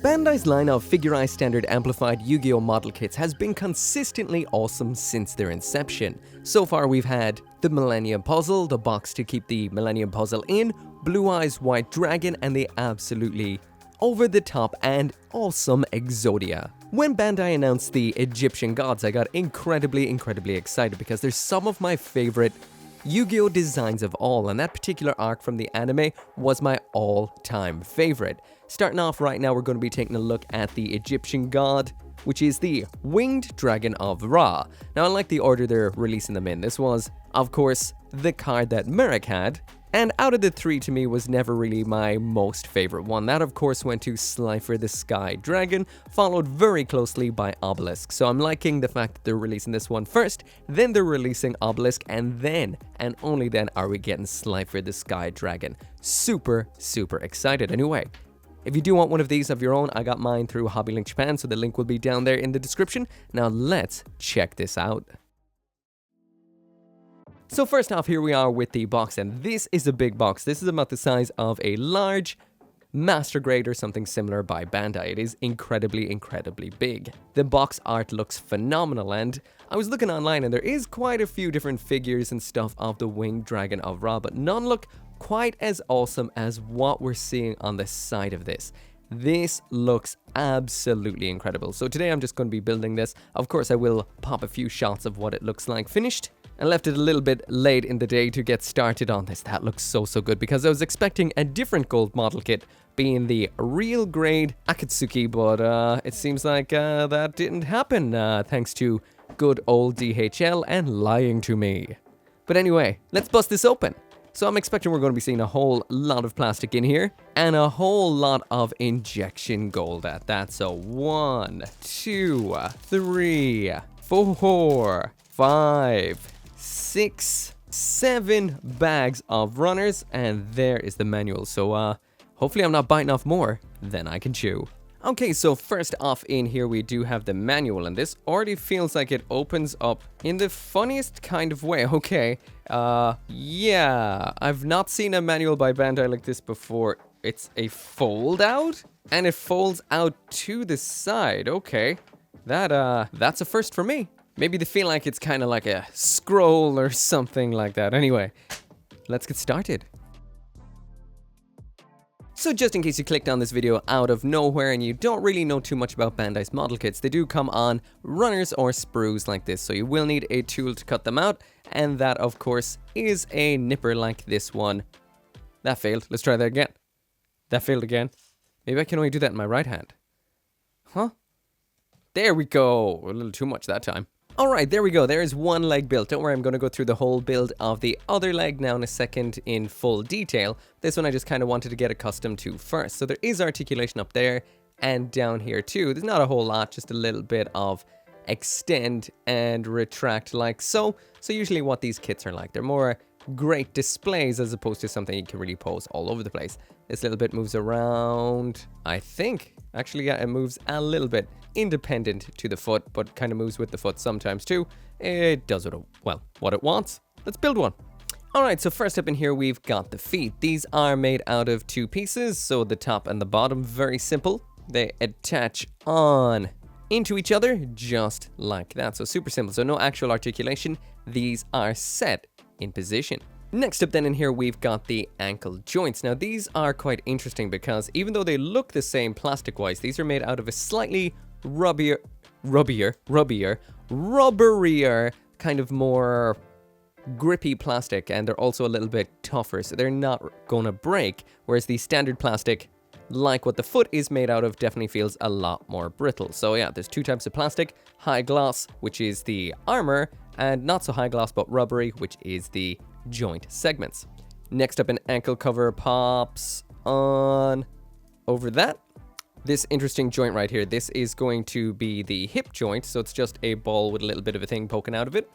Bandai's line of figurized standard amplified Yu-Gi-Oh! Model kits has been consistently awesome since their inception. So far we've had the Millennium Puzzle, the box to keep the Millennium Puzzle in, Blue Eyes White Dragon, and the absolutely over-the-top and awesome Exodia. When Bandai announced the Egyptian gods, I got incredibly excited because they're some of my favorite Yu-Gi-Oh! Designs of all, and that particular arc from the anime was my all-time favorite. Starting off right now, we're going to be taking a look at the Egyptian god, which is the Winged Dragon of Ra. Now, I like the order they're releasing them in. This was, of course, the card that Mecha had, and out of the three, to me, was never really my most favorite one. That, of course, went to Slifer the Sky Dragon, followed very closely by Obelisk. So I'm liking the fact that they're releasing this one first, then they're releasing Obelisk, and then, and only then, are we getting Slifer the Sky Dragon. Super excited. Anyway, if you do want one of these of your own, I got mine through Hobby Link Japan, so the link will be down there in the description. Now let's check this out. So first off, here we are with the box, and this is a big box. This is about the size of a large Master Grade or something similar by Bandai. It is incredibly big. The box art looks phenomenal, and I was looking online and there is quite a few different figures and stuff of the Winged Dragon of Ra, but none look quite as awesome as what we're seeing on the side of this. This looks absolutely incredible. So today I'm just going to be building this. Of course, I will pop a few shots of what it looks like finished. I left it a little bit late in the day to get started on this. That looks so good because I was expecting a different gold model kit being the real grade Akatsuki, but it seems like that didn't happen thanks to good old DHL and lying to me. But anyway, let's bust this open. So I'm expecting we're going to be seeing a whole lot of plastic in here and a whole lot of injection gold at that. So 1, 2, 3, 4, 5, 6, 7 bags of runners, and there is the manual. So hopefully I'm not biting off more than I can chew. Okay, so first off in here we do have the manual, and this already feels like it opens up in the funniest kind of way. Okay, yeah, I've not seen a manual by Bandai like this before. It's a fold out, and it folds out to the side. Okay, that's a first for me. Maybe they feel like it's kind of like a scroll or something like that. Anyway, let's get started. So just in case you clicked on this video out of nowhere and you don't really know too much about Bandai's model kits, they do come on runners or sprues like this, so you will need a tool to cut them out, and that of course is a nipper like this one. That failed. Let's try that again. That failed again. Maybe I can only do that in my right hand. Huh? There we go. A little too much that time. Alright, there we go. There is one leg built. Don't worry, I'm going to go through the whole build of the other leg now in a second in full detail. This one I just kind of wanted to get accustomed to first. So there is articulation up there and down here too. There's not a whole lot, just a little bit of extend and retract like so. So usually what these kits are like, they're more great displays as opposed to something you can really pose all over the place. This little bit moves around, I think. Actually, yeah, it moves a little bit independent to the foot, but kind of moves with the foot sometimes too. It does what it wants. Let's build one. Alright, so first up in here we've got the feet. These are made out of 2 pieces, so the top and the bottom, very simple. They attach on into each other just like that. So super simple, so no actual articulation. These are set in position. Next up then in here we've got the ankle joints. Now these are quite interesting because even though they look the same plastic wise, these are made out of a slightly rubberier, kind of more grippy plastic, and they're also a little bit tougher, so they're not gonna break, whereas the standard plastic, like what the foot is made out of, definitely feels a lot more brittle. So yeah, there's 2 types of plastic: high gloss, which is the armor, and not so high gloss but rubbery, which is the joint segments. Next up, an ankle cover pops on over that. This interesting joint right here, this is going to be the hip joint, so it's just a ball with a little bit of a thing poking out of it.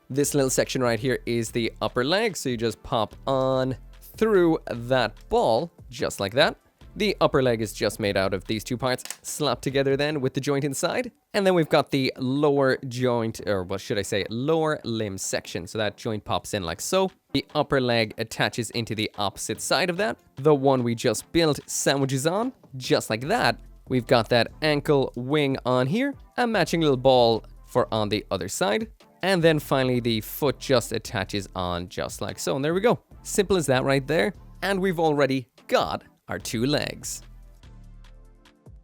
This little section right here is the upper leg, so you just pop on through that ball, just like that. The upper leg is just made out of these 2 parts, slapped together then with the joint inside. And then we've got the lower joint, or what should I say, lower limb section. So that joint pops in like so. The upper leg attaches into the opposite side of that. The one we just built sandwiches on, just like that. We've got that ankle wing on here, a matching little ball for on the other side. And then finally the foot just attaches on just like so. And there we go. Simple as that right there. And we've already got our 2 legs.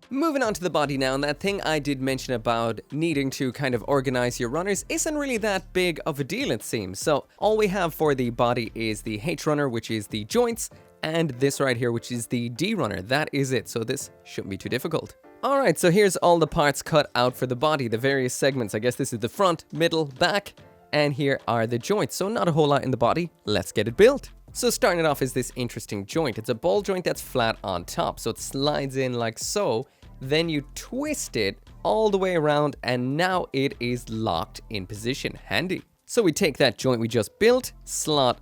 Moving on to the body now, and that thing I did mention about needing to kind of organize your runners isn't really that big of a deal, it seems. So all we have for the body is the H runner, which is the joints, and this right here, which is the D runner. That is it. So this shouldn't be too difficult. All right, so here's all the parts cut out for the body, the various segments. I guess this is the front, middle, back, and here are the joints. So not a whole lot in the body. Let's get it built. So starting it off is this interesting joint. It's a ball joint that's flat on top. So it slides in like so. Then you twist it all the way around and now it is locked in position. Handy. So we take that joint we just built, slot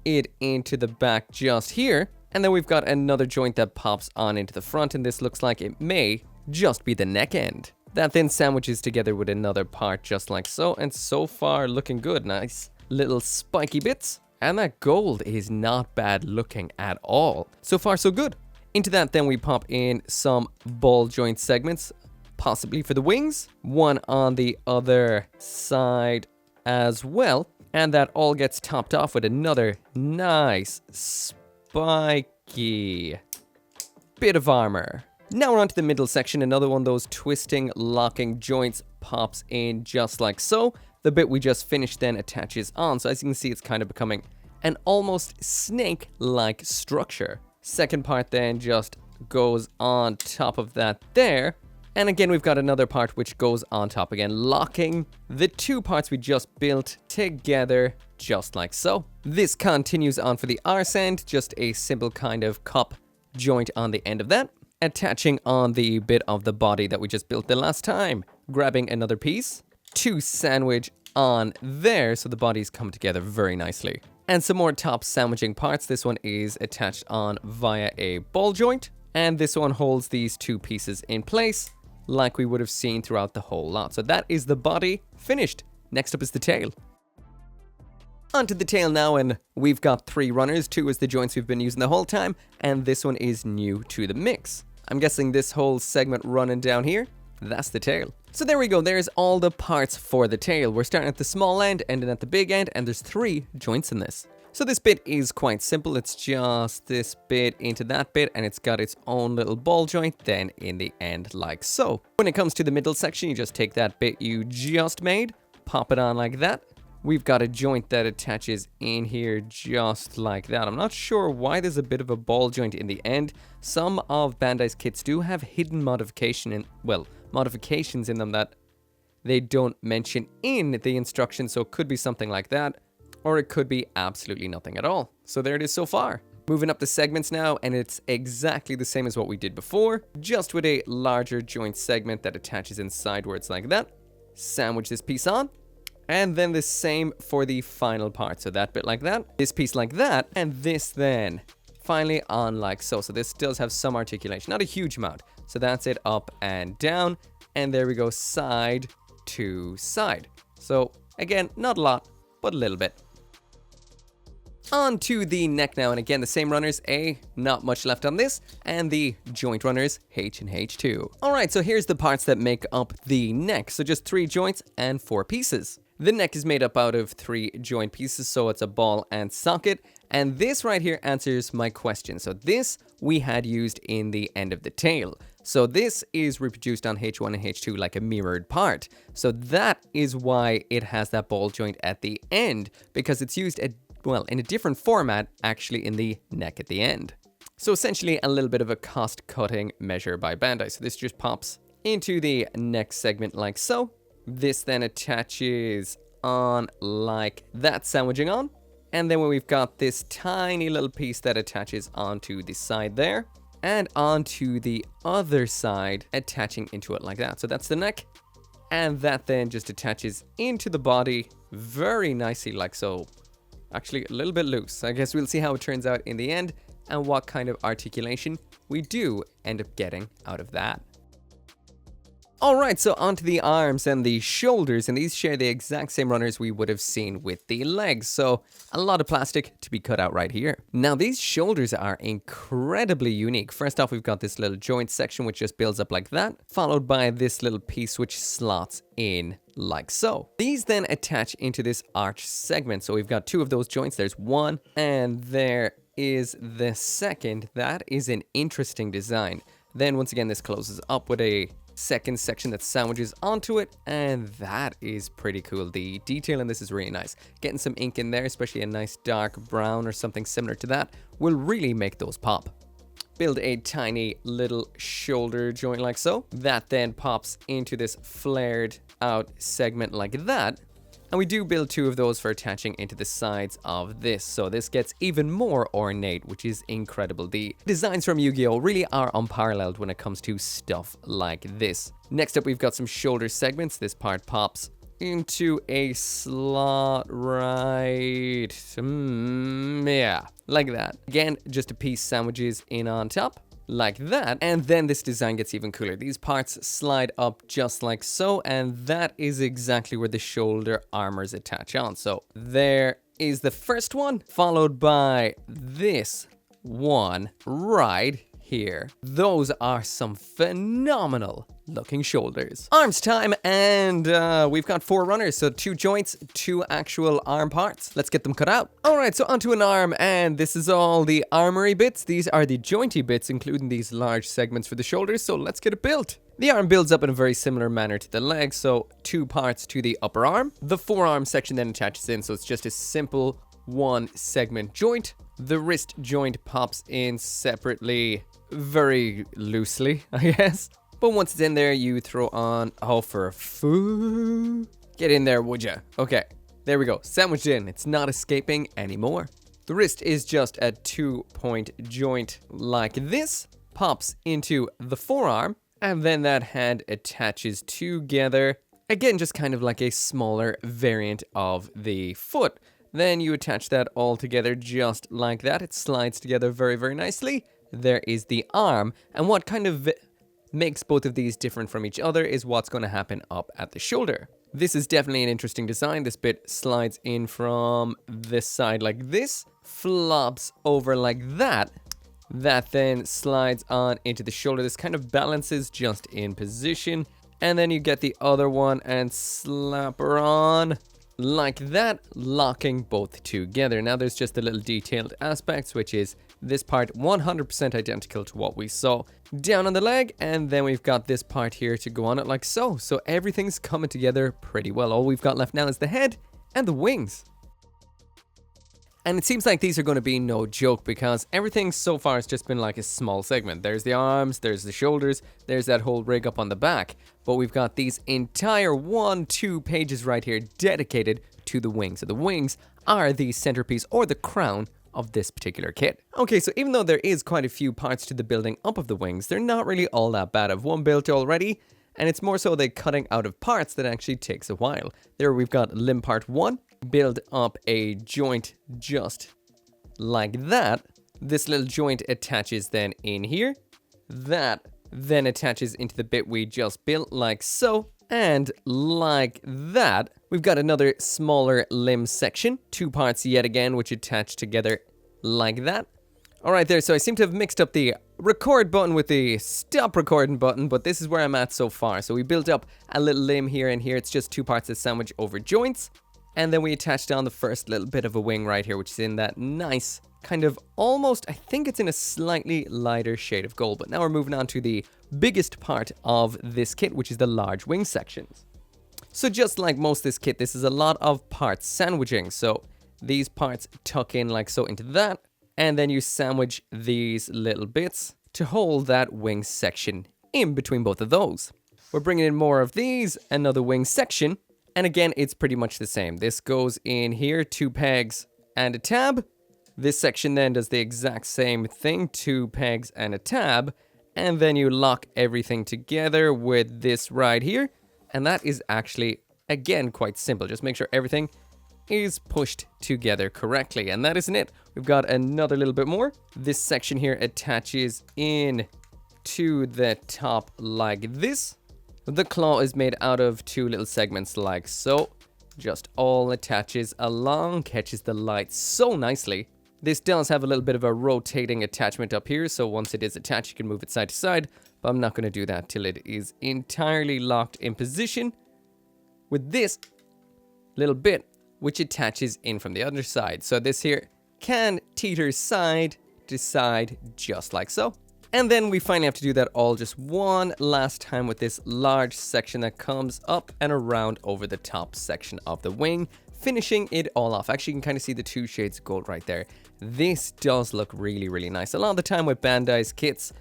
it into the back just here, and then we've got another joint that pops on into the front, and this looks like it may just be the neck end. That then sandwiches together with another part just like so, and so far looking good. Nice little spiky bits, and that gold is not bad looking at all. So far so good. Into that then we pop in some ball joint segments, possibly for the wings, one on the other side as well, and that all gets topped off with another nice spiky bit of armor. Now we're on to the middle section. Another one of those twisting, locking joints pops in just like so. The bit we just finished then attaches on, so as you can see it's kind of becoming an almost snake-like structure. Second part then just goes on top of that there. And again, we've got another part which goes on top again, locking the 2 parts we just built together just like so. This continues on for the arse end, just a simple kind of cup joint on the end of that, attaching on the bit of the body that we just built the last time. Grabbing another piece to sandwich on there so the bodies come together very nicely. And some more top sandwiching parts. This one is attached on via a ball joint. And this one holds these 2 pieces in place like we would have seen throughout the whole lot. So that is the body finished. Next up is the tail. Onto the tail now, and we've got 3 runners. 2 is the joints we've been using the whole time, and this one is new to the mix. I'm guessing this whole segment running down here, that's the tail. So there we go, there's all the parts for the tail. We're starting at the small end, ending at the big end, and there's 3 joints in this. So this bit is quite simple. It's just this bit into that bit, and it's got its own little ball joint then in the end like so. When it comes to the middle section, you just take that bit you just made, pop it on like that. We've got a joint that attaches in here just like that. I'm not sure why there's a bit of a ball joint in the end. Some of Bandai's kits do have hidden modifications in them that they don't mention in the instructions, so it could be something like that, or it could be absolutely nothing at all. So there it is so far. Moving up the segments now, and it's exactly the same as what we did before, just with a larger joint segment that attaches in sidewards like that. Sandwich this piece on. And then the same for the final part. So that bit like that, this piece like that, and this then finally on like so. So this does have some articulation, not a huge amount. So that's it, up and down. And there we go, side to side. So again, not a lot, but a little bit. On to the neck now, and again the same runners, not much left on this, and the joint runners, H and H2. Alright, so here's the parts that make up the neck. So just 3 joints and 4 pieces. The neck is made up out of 3 joint pieces, so it's a ball and socket, and this right here answers my question. So this we had used in the end of the tail. So this is reproduced on H1 and H2 like a mirrored part. So that is why it has that ball joint at the end, because it's used in a different format, actually in the neck at the end. So essentially a little bit of a cost-cutting measure by Bandai. So this just pops into the neck segment like so. This then attaches on like that, sandwiching on. And then we've got this tiny little piece that attaches onto the side there. And onto the other side, attaching into it like that. So that's the neck. And that then just attaches into the body very nicely like so. Actually, a little bit loose. I guess we'll see how it turns out in the end and what kind of articulation we do end up getting out of that. Alright, so onto the arms and the shoulders, and these share the exact same runners we would have seen with the legs, so a lot of plastic to be cut out right here. Now these shoulders are incredibly unique. First off, we've got this little joint section which just builds up like that, followed by this little piece which slots in like so. These then attach into this arch segment, so we've got two of those joints. There's one, and there is the second. That is an interesting design. Then once again, this closes up with a second section that sandwiches onto it, and that is pretty cool. The detail in this is really nice. Getting some ink in there, especially a nice dark brown or something similar to that, will really make those pop. Build a tiny little shoulder joint like so. That then pops into this flared out segment like that. And we do build two of those for attaching into the sides of this. So this gets even more ornate, which is incredible. The designs from Yu-Gi-Oh! Really are unparalleled when it comes to stuff like this. Next up, we've got some shoulder segments. This part pops into a slot right, yeah, like that. Again, just a piece sandwiches in on top. Like that, and then this design gets even cooler. These parts slide up just like so, and that is exactly where the shoulder armors attach on. So there is the first one, followed by this one right here. Those are some phenomenal looking shoulders. Arms time, and we've got 4 runners, so 2 joints, 2 actual arm parts. Let's get them cut out. All right, so onto an arm, and this is all the armory bits. These are the jointy bits, including these large segments for the shoulders, so let's get it built. The arm builds up in a very similar manner to the leg, so 2 parts to the upper arm. The forearm section then attaches in, so it's just a simple 1 segment joint. The wrist joint pops in separately, very loosely, I guess. But once it's in there, you throw on, oh, for food. Get in there, would ya? Okay, there we go. Sandwiched in. It's not escaping anymore. The wrist is just a 2-point joint like this. Pops into the forearm. And then that hand attaches together. Again, just kind of like a smaller variant of the foot. Then you attach that all together just like that. It slides together very, very nicely. There is the arm. And what kind of makes both of these different from each other is what's going to happen up at the shoulder. This is definitely an interesting design. This bit slides in from this side like this, flops over like that. That then slides on into the shoulder. This kind of balances just in position. And then you get the other one and slap her on like that, locking both together. Now there's just the little detailed aspects, which is this part 100% identical to what we saw down on the leg, and then we've got this part here to go on it like so. So everything's coming together pretty well. All we've got left now is the head and the wings. And it seems like these are going to be no joke, because everything so far has just been like a small segment. There's the arms, there's the shoulders, there's that whole rig up on the back. But we've got these entire 1-2 pages right here dedicated to the wings. So the wings are the centerpiece or the crown of this particular kit. Okay, so even though there is quite a few parts to the building up of the wings, they're not really all that bad. I've one built already, and it's more so the cutting out of parts that actually takes a while. There we've got limb part 1. Build up a joint just like that. This little joint attaches then in here. That then attaches into the bit we just built like so. And like that, we've got another smaller limb section. 2 parts yet again, which attach together like that. All right there, so I seem to have mixed up the record button with the stop recording button, but this is where I'm at so far. So we built up a little limb here and here. It's just 2 parts that sandwich over joints. And then we attached down the first little bit of a wing right here, which is in that nice kind of almost, I think it's in a slightly lighter shade of gold. But now we're moving on to the biggest part of this kit, which is the large wing sections. So just like most of this kit, this is a lot of parts sandwiching. So these parts tuck in like so into that. And then you sandwich these little bits to hold that wing section in between both of those. We're bringing in more of these, another wing section. And again, it's pretty much the same. This goes in here, 2 pegs and a tab. This section then does the exact same thing, 2 pegs and a tab. And then you lock everything together with this right here. And that is actually, again, quite simple. Just make sure everything is pushed together correctly. And that isn't it. We've got another little bit more. This section here attaches in to the top like this. The claw is made out of 2 little segments like so. Just all attaches along, catches the light so nicely. This does have a little bit of a rotating attachment up here, so once it is attached, you can move it side to side, but I'm not going to do that till it is entirely locked in position with this little bit, which attaches in from the other side. So this here can teeter side to side, just like so. And then we finally have to do that all just one last time with this large section that comes up and around over the top section of the wing, finishing it all off. Actually, you can kind of see the 2 shades of gold right there. This does look really, really nice. A lot of the time with Bandai's kits,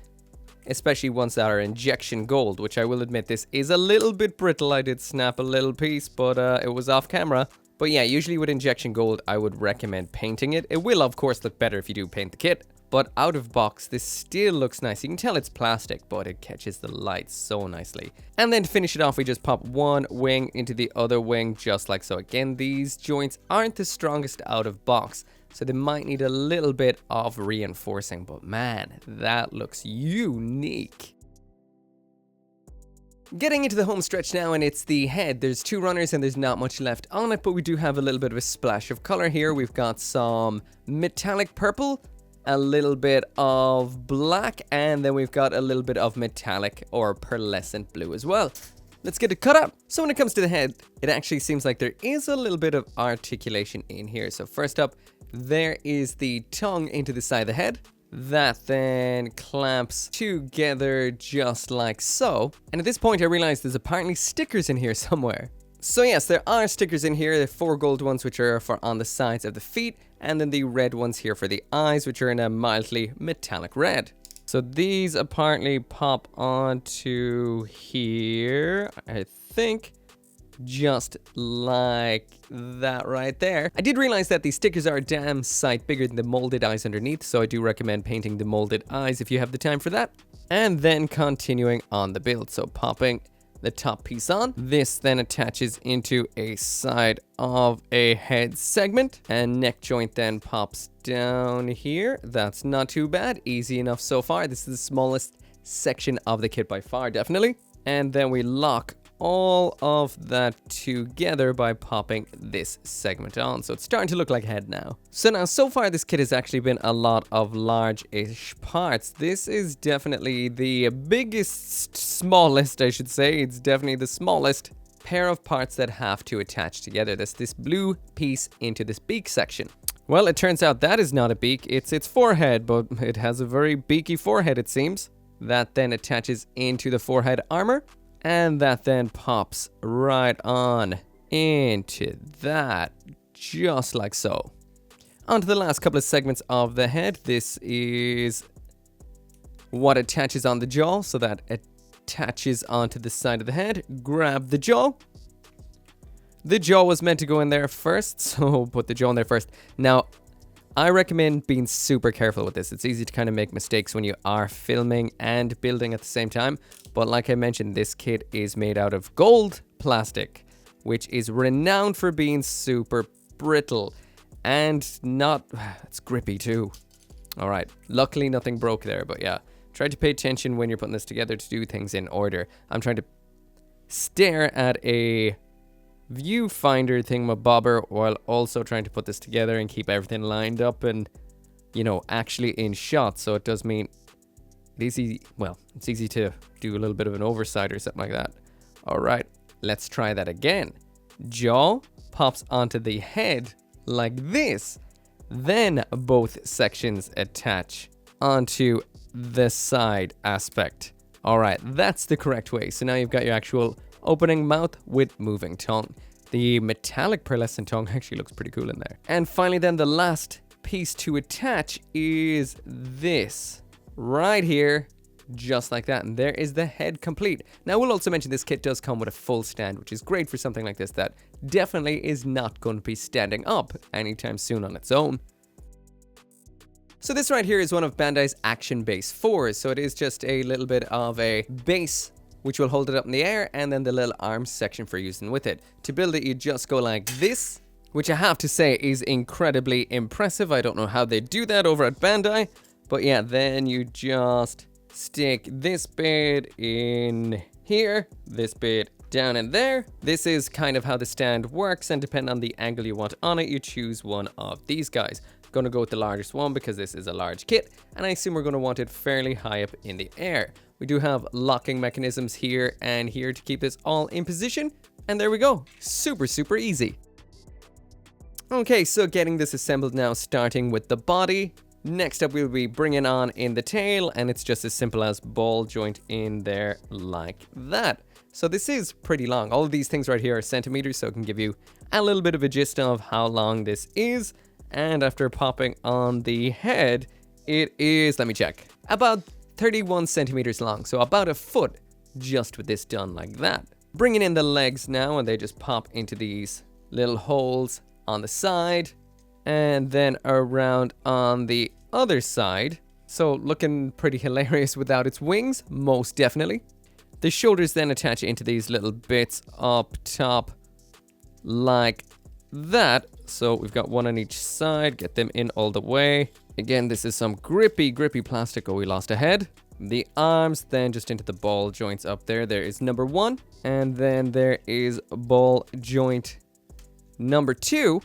especially ones that are injection gold, which I will admit this is a little bit brittle. I did snap a little piece, but it was off camera. But yeah, usually with injection gold, I would recommend painting it. It will, of course, look better if you do paint the kit. But out of box, this still looks nice. You can tell it's plastic, but it catches the light so nicely. And then to finish it off, we just pop one wing into the other wing, just like so. Again, these joints aren't the strongest out of box, so they might need a little bit of reinforcing. But man, that looks unique. Getting into the home stretch now, and it's the head. There's 2 runners and there's not much left on it, but we do have a little bit of a splash of color here. We've got some metallic purple, a little bit of black, and then we've got a little bit of metallic or pearlescent blue as well. Let's get it cut up. So when it comes to the head, it actually seems like there is a little bit of articulation in here. So first up, there is the tongue into the side of the head. That then clamps together just like so. And at this point, I realized there's apparently stickers in here somewhere. So yes, there are stickers in here. The 4 gold ones, which are for on the sides of the feet, and then the red ones here for the eyes, which are in a mildly metallic red. So these apparently pop onto here, I think, just like that right there. I did realize that these stickers are a damn sight bigger than the molded eyes underneath, so I do recommend painting the molded eyes if you have the time for that. And then continuing on the build, so popping the top piece on. This then attaches into a side of a head segment, and neck joint then pops down here. That's not too bad, easy enough so far. This is the smallest section of the kit by far, definitely. And then we lock all of that together by popping this segment on. So it's starting to look like a head now. So far this kit has actually been a lot of large-ish parts. This is definitely the smallest, I should say. It's definitely the smallest pair of parts that have to attach together. This blue piece into this beak section. Well, it turns out that is not a beak. It's its forehead, but it has a very beaky forehead, it seems. That then attaches into the forehead armor. And that then pops right on into that, just like so. On to the last couple of segments of the head. This is what attaches on the jaw, so that attaches onto the side of the head. Grab the jaw. The jaw was meant to go in there first, so put the jaw in there first. Now, I recommend being super careful with this. It's easy to kind of make mistakes when you are filming and building at the same time. But like I mentioned, this kit is made out of gold plastic, which is renowned for being super brittle and not... it's grippy too. All right. Luckily, nothing broke there, but yeah. Try to pay attention when you're putting this together to do things in order. I'm trying to stare at a viewfinder thingamabobber while also trying to put this together and keep everything lined up and, you know, actually in shot. So it does mean it's easy to do a little bit of an oversight or something like that. All right, let's try that again. Jaw pops onto the head like this. Then both sections attach onto the side aspect. All right, that's the correct way. So now you've got your actual opening mouth with moving tongue. The metallic pearlescent tongue actually looks pretty cool in there. And finally then, the last piece to attach is this right here, just like that. And there is the head complete. Now we'll also mention this kit does come with a full stand, which is great for something like this that definitely is not going to be standing up anytime soon on its own. So this right here is one of Bandai's action base 4s. So it is just a little bit of a base which will hold it up in the air, and then the little arms section for using with it. To build it, you just go like this, which I have to say is incredibly impressive. I don't know how they do that over at Bandai, but yeah, then you just stick this bit in here, this bit down in there. This is kind of how the stand works, and depending on the angle you want on it, you choose one of these guys. I'm gonna go with the largest one because this is a large kit, and I assume we're gonna want it fairly high up in the air. We do have locking mechanisms here and here to keep this all in position, and there we go. Super, super easy. Okay, so getting this assembled now, starting with the body. Next up, we'll be bringing on in the tail, and it's just as simple as ball joint in there like that. So this is pretty long. All of these things right here are centimeters, so it can give you a little bit of a gist of how long this is. And after popping on the head, it is, let me check, about 31 centimeters long, so about a foot just with this done like that. Bringing in the legs now, and they just pop into these little holes on the side, and then around on the other side. So looking pretty hilarious without its wings, most definitely. The shoulders then attach into these little bits up top like that. So we've got one on each side, get them in all the way. Again, this is some grippy plastic. Oh, we lost a head. The arms then just into the ball joints up there. There is number 1, and then there is ball joint number 2.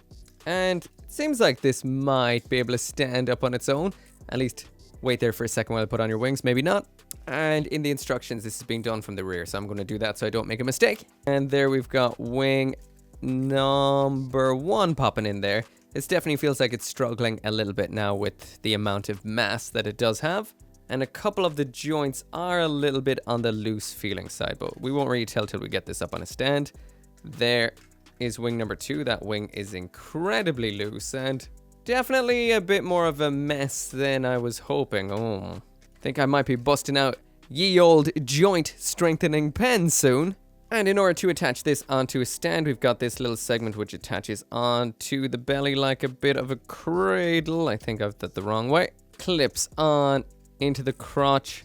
And it seems like this might be able to stand up on its own. At least wait there for a second while I put on your wings, maybe not. And in the instructions, this is being done from the rear, so I'm going to do that so I don't make a mistake. And there we've got wing number 1 popping in there. This definitely feels like it's struggling a little bit now with the amount of mass that it does have. And a couple of the joints are a little bit on the loose feeling side, but we won't really tell till we get this up on a stand. There is wing number 2. That wing is incredibly loose and definitely a bit more of a mess than I was hoping. Oh, I think I might be busting out ye old joint strengthening pen soon. And in order to attach this onto a stand, we've got this little segment which attaches onto the belly like a bit of a cradle. I think I've done it the wrong way. Clips on into the crotch.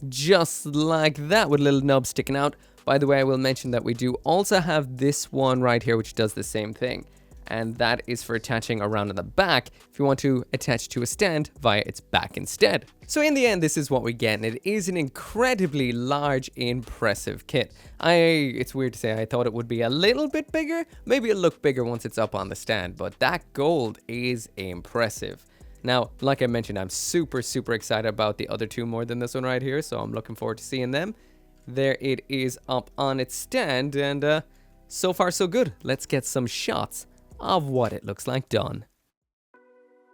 Just like that, with a little nub sticking out. By the way, I will mention that we do also have this one right here which does the same thing. And that is for attaching around on the back if you want to attach to a stand via its back instead. So in the end, this is what we get, and it is an incredibly large, impressive kit. It's weird to say, I thought it would be a little bit bigger. Maybe it'll look bigger once it's up on the stand, but that gold is impressive. Now, like I mentioned, I'm super excited about the other 2 more than this one right here, so I'm looking forward to seeing them. There it is up on its stand, and so far so good. Let's get some shots of what it looks like done.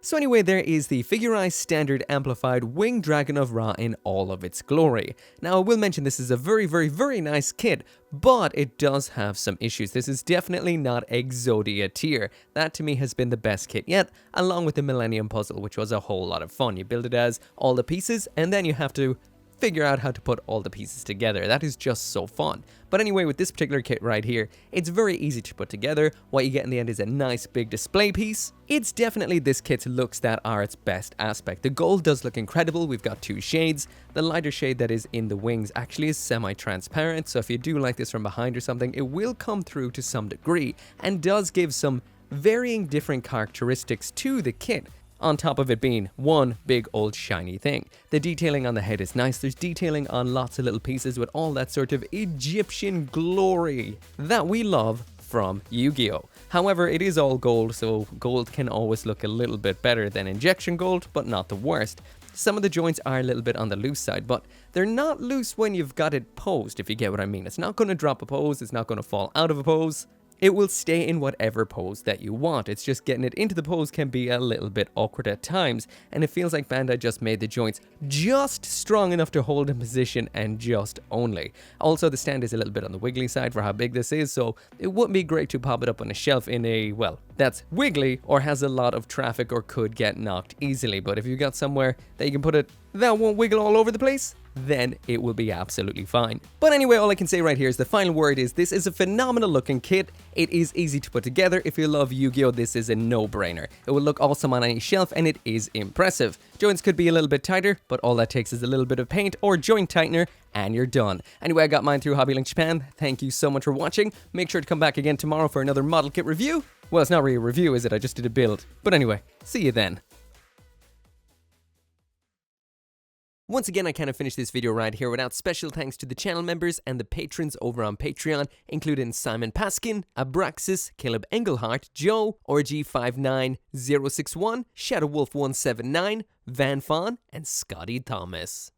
So anyway, there is the figurized standard amplified winged dragon of Ra in all of its glory. Now I will mention this is a very nice kit, but it does have some issues. This is definitely not Exodia tier. That to me has been the best kit yet, along with the Millennium Puzzle, which was a whole lot of fun. You build it as all the pieces, and then you have to figure out how to put all the pieces together. That is just so fun. But anyway, with this particular kit right here, it's very easy to put together. What you get in the end is a nice big display piece. It's definitely this kit's looks that are its best aspect. The gold does look incredible. We've got 2 shades. The lighter shade that is in the wings actually is semi-transparent, so if you do like this from behind or something, it will come through to some degree and does give some varying different characteristics to the kit. On top of it being one big old shiny thing. The detailing on the head is nice. There's detailing on lots of little pieces with all that sort of Egyptian glory that we love from Yu-Gi-Oh! However, it is all gold, so gold can always look a little bit better than injection gold, but not the worst. Some of the joints are a little bit on the loose side, but they're not loose when you've got it posed, if you get what I mean. It's not going to drop a pose, it's not going to fall out of a pose. It will stay in whatever pose that you want. It's just getting it into the pose can be a little bit awkward at times, and it feels like Bandai just made the joints just strong enough to hold in position and just only. Also, the stand is a little bit on the wiggly side for how big this is, so it wouldn't be great to pop it up on a shelf in a, well, that's wiggly or has a lot of traffic or could get knocked easily. But if you've got somewhere that you can put it that won't wiggle all over the place, then it will be absolutely fine. But anyway, all I can say right here is the final word is this is a phenomenal looking kit. It is easy to put together. If you love Yu-Gi-Oh, this is a no-brainer. It will look awesome on any shelf, and it is impressive. Joints could be a little bit tighter, but all that takes is a little bit of paint or joint tightener, and you're done. Anyway, I got mine through Hobby Link Japan. Thank you so much for watching. Make sure to come back again tomorrow for another model kit review. Well, it's not really a review, is it? I just did a build. But anyway, see you then. Once again, I can't finish this video right here without special thanks to the channel members and the patrons over on Patreon, including Simon Paskin, Abraxas, Caleb Engelhart, Joe, RG59061, ShadowWolf179, Van Fawn, and Scotty Thomas.